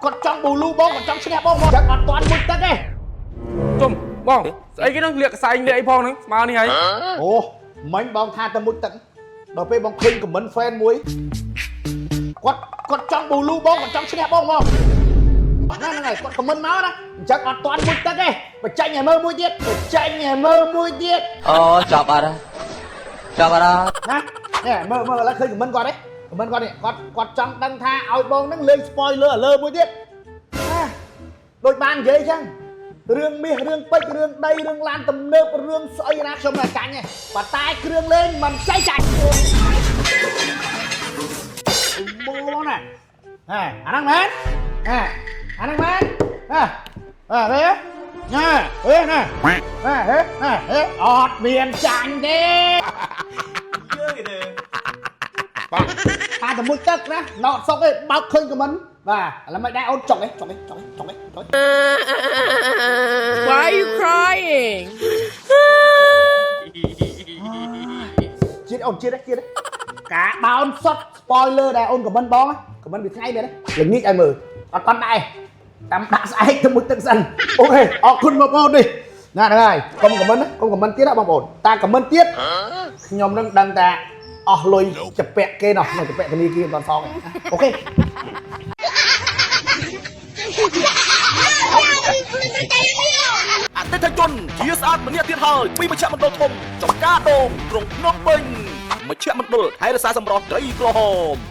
គាត់ចង់ប៊ូលូបងគាត់ចង់ឈ្នះបងមកចឹងអត់ទាន់មួយទឹកទេ ជុំបងស្អីគេហ្នឹងលាកខ្សែងលាកអីផងហ្នឹងស្មើនេះហើយ អូមិញបងថាតែមួយទឹកដល់ពេលបងឃើញខមមិន fan មួយគាត់ចង់ប៊ូលូបងគាត់ចង់ឈ្នះបងមកហ្នឹងហើយគាត់ខមមិនមកណាអញ្ចឹងអត់ទាន់មួយទឹកទេបញ្ចេញឲ្យមើលមួយទៀតបញ្ចេញឲ្យមើលមួយទៀត អូចាប់អត់ចាប់អត់ ណានេះមើលឥឡូវឃើញខមមិនគាត់ទេខមមិនគាត់នេះគាត់ចង់ដឹងថាឲ្យបងហ្នឹងលេង spoiler លើមួយទៀតណាដូចបាននិយាយអញ្ចឹងរឿងមាសរឿងពេជ្ររឿងដីរឿងឡានទំនើបរឿងស្អីណាខ្ញុំតែចាញ់ទេប៉ុន្តែគ្រឿងលេងមិនចៃចាញ់បងណាអាហ្នឹងមែនអាហ្នឹងមែនហេណាអត់មានចាញ់ទេថាតែមួយទឹកណាណោតសុកឯងបើកឃើញខមមិនបាទឥឡូវមិនដែរអូនចុកឯង Why are you crying? ជាតិអូនជាតិការបោនសុត spoiler ដែរអូនខមមិនបងខមមិនវាថ្ងៃមែនទេល្ងាចឲ្យមើលអត់ប៉ុណ្ណេះតាមដាក់ស្អែកទៅមួយទឹកសិនអូខេអរគុណបងប្អូននេះណាហ្នឹងហើយកុំខមមិនទៀតណាបងប្អូនតាខមមិនទៀតខ្ញុំនឹងដឹងតាអស់លុយចពាក់គេណោះនៅចពាក់ធនាគារមិនសងអូខេ អតិថិជនជាស្អាតម្នាក់ទៀតហើយពីមជ្ឈមណ្ឌលធំចំការដូងក្រុងភ្នំពេញមជ្ឈមណ្ឌលថែរក្សាសម្រស់ត្រីក្រហម